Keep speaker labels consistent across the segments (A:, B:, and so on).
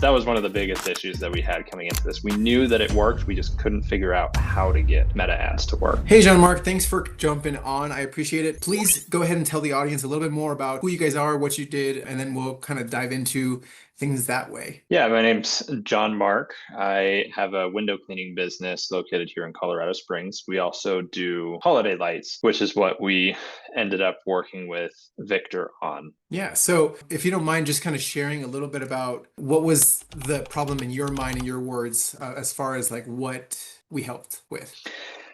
A: That was one of the biggest issues that we had coming into this. We knew that it worked. We just couldn't figure out how to get meta ads to work.
B: Hey, Jean-Marc, thanks for jumping on. I appreciate it. Please go ahead and tell the audience a little bit more about who you guys are, what you did, and then we'll kind of dive into things that way.
A: Yeah, my name's John Mark. I have a window cleaning business located here in Colorado Springs. We also do holiday lights, which is what we ended up working with Victor on.
B: Yeah, so if you don't mind just kind of sharing a little bit about what was the problem in your mind, in your words, as far as like what we helped with.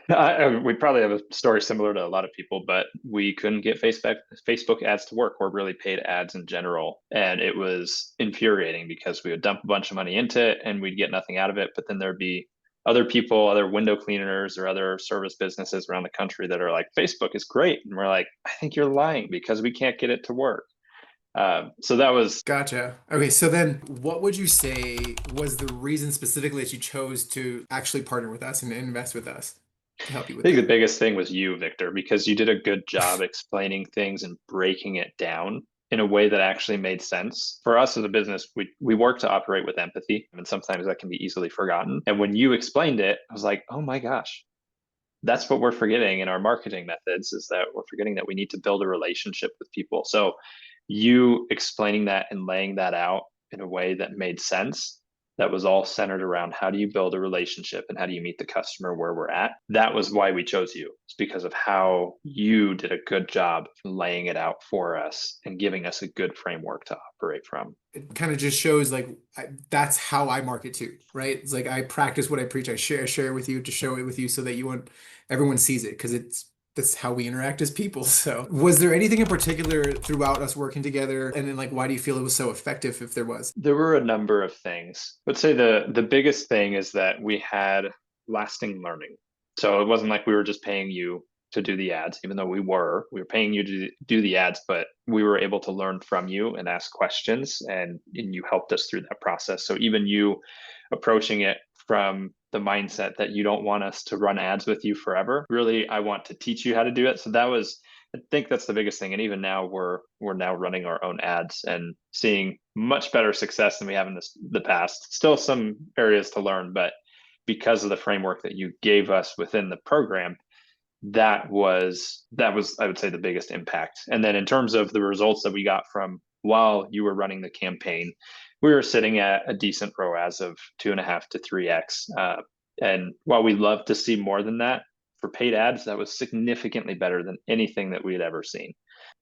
A: We probably have a story similar to a lot of people, but we couldn't get Facebook ads to work, or really paid ads in general. And it was infuriating because we would dump a bunch of money into it and we'd get nothing out of it. But then there'd be other people, other window cleaners or other service businesses around the country that are like, Facebook is great. And we're like, I think you're lying because we can't get it to work. So that was,
B: Gotcha. Okay, so then what would you say was the reason specifically that you chose to actually partner with us and invest with us to help you
A: I
B: with
A: think the
B: that?
A: biggest thing was you, Victor, because you did a good job explaining things and breaking it down in a way that actually made sense. For us as a business, we work to operate with empathy, and sometimes that can be easily forgotten. And when you explained it, I was like, oh my gosh, that's what we're forgetting in our marketing methods, is that we're forgetting that we need to build a relationship with people. So you explaining that and laying that out in a way that made sense, that was all centered around how do you build a relationship and how do you meet the customer where we're at. That was why we chose you. It's because of how you did a good job laying it out for us and giving us a good framework to operate from.
B: It kind of just shows like that's how I market too, right? It's like I practice what I preach. I share it with you to show it with you so that you want everyone sees it because that's how we interact as people. So, was there anything in particular throughout us working together? And then like why do you feel it was so effective if there was?
A: There were a number of things. I would say the biggest thing is that we had lasting learning. So it wasn't like we were just paying you to do the ads, even though we were paying you to do the ads, but we were able to learn from you and ask questions, and you helped us through that process. So even you approaching it from the mindset that you don't want us to run ads with you forever. Really, I want to teach you how to do it. So that was, I think that's the biggest thing. And even now we're now running our own ads and seeing much better success than we have in the past. Still some areas to learn, but because of the framework that you gave us within the program, that was I would say the biggest impact. And then in terms of the results that we got from while you were running the campaign, we were sitting at a decent ROAS of 2.5 to 3x. And while we love to see more than that for paid ads, that was significantly better than anything that we had ever seen.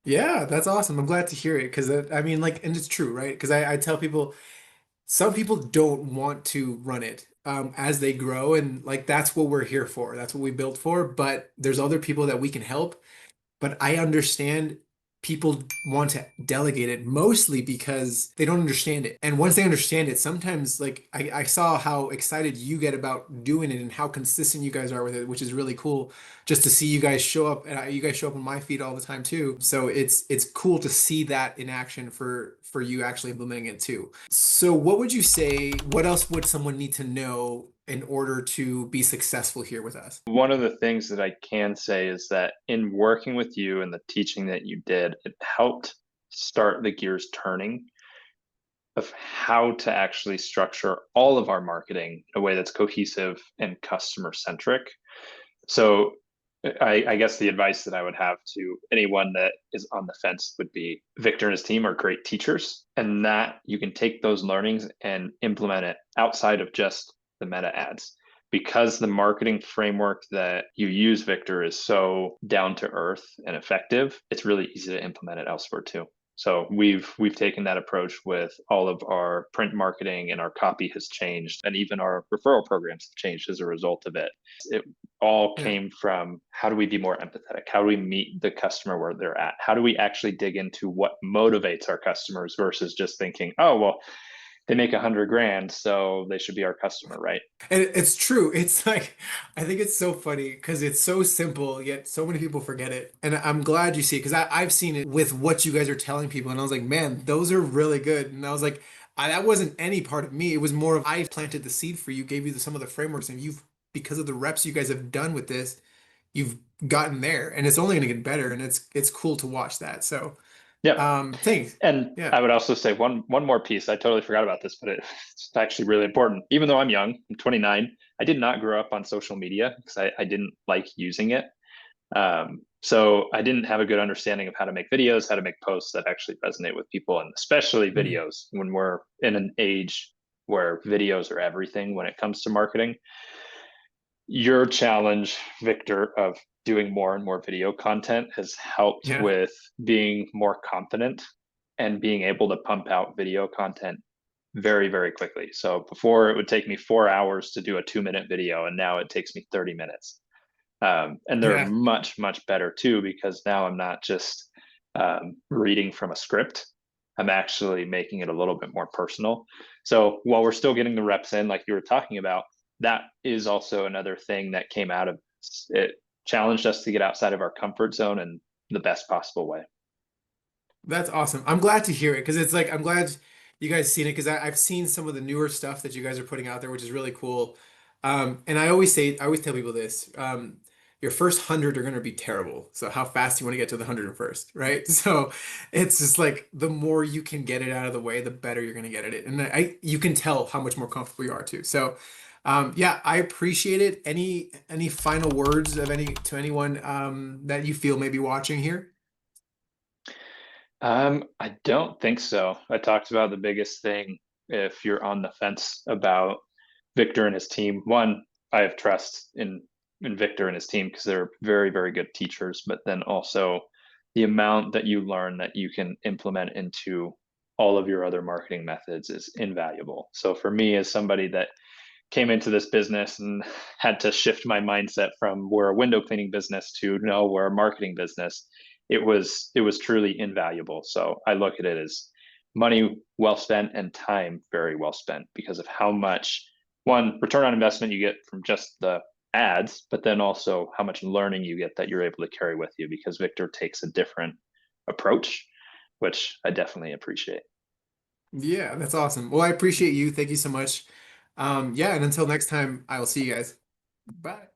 B: Yeah, that's awesome. I'm glad to hear it because I mean, like, and it's true, right? Because I tell people some people don't want to run it as they grow, and like that's what we're here for. That's what we built for. But there's other people that we can help. But I understand people want to delegate it mostly because they don't understand it. And once they understand it, sometimes like I saw how excited you get about doing it and how consistent you guys are with it, which is really cool just to see you guys show up and you guys show up on my feed all the time too. So it's cool to see that in action for you actually implementing it too. So what would you say, what else would someone need to know in order to be successful here with us?
A: One of the things that I can say is that in working with you and the teaching that you did, it helped start the gears turning of how to actually structure all of our marketing in a way that's cohesive and customer centric. So I guess the advice that I would have to anyone that is on the fence would be Victor and his team are great teachers, and that you can take those learnings and implement it outside of just the meta ads. Because the marketing framework that you use, Victor, is so down to earth and effective, it's really easy to implement it elsewhere too. So we've taken that approach with all of our print marketing, and our copy has changed, and even our referral programs have changed as a result of it. It all
B: Yeah.
A: came from how do we be more empathetic? How do we meet the customer where they're at? How do we actually dig into what motivates our customers versus just thinking, oh, well, they make 100 grand, so they should be our customer, right?
B: And it's true. It's like, I think it's so funny because it's so simple, yet so many people forget it. And I'm glad you see it because I've seen it with what you guys are telling people. And I was like, man, those are really good. And I was like, that wasn't any part of me. It was more of I planted the seed for you, gave you some of the frameworks, and because of the reps you guys have done with this, you've gotten there. And it's only going to get better. And it's cool to watch that. So
A: Yep.
B: Things.
A: And
B: Yeah.
A: I would also say one more piece. I totally forgot about this, but it's actually really important. Even though I'm young, I'm 29, I did not grow up on social media because I didn't like using it. So I didn't have a good understanding of how to make videos, how to make posts that actually resonate with people, and especially
B: Mhm.
A: videos when we're in an age where videos are everything when it comes to marketing. Your challenge, Victor, of doing more and more video content has helped
B: Yeah.
A: with being more confident and being able to pump out video content very, very quickly. So before it would take me 4 hours to do a 2 minute video, and now it takes me 30 minutes. And they're
B: Yeah.
A: much, much better too, because now I'm not just reading from a script. I'm actually making it a little bit more personal. So while we're still getting the reps in, like you were talking about, that is also another thing that came out of it, challenged us to get outside of our comfort zone in the best possible way.
B: That's awesome. I'm glad to hear it because it's like I'm glad you guys seen it because I've seen some of the newer stuff that you guys are putting out there, which is really cool. And I always tell people this. Your first 100 are going to be terrible. So how fast you want to get to the 101st, right? So it's just like the more you can get it out of the way, the better you're going to get at it. And you can tell how much more comfortable you are too. So yeah, I appreciate it. Any final words of any to anyone that you feel may be watching here?
A: I don't think so. I talked about the biggest thing if you're on the fence about Victor and his team. One, I have trust in Victor and his team because they're very, very good teachers, but then also the amount that you learn that you can implement into all of your other marketing methods is invaluable. So for me, as somebody that came into this business and had to shift my mindset from we're a window cleaning business to no, we're a marketing business, it was truly invaluable. So I look at it as money well spent and time very well spent because of how much one return on investment you get from just the ads, but then also how much learning you get that you're able to carry with you because Victor takes a different approach, which I definitely appreciate.
B: Yeah, that's awesome. Well, I appreciate you. Thank you so much. Yeah, and until next time, I will see you guys. Bye.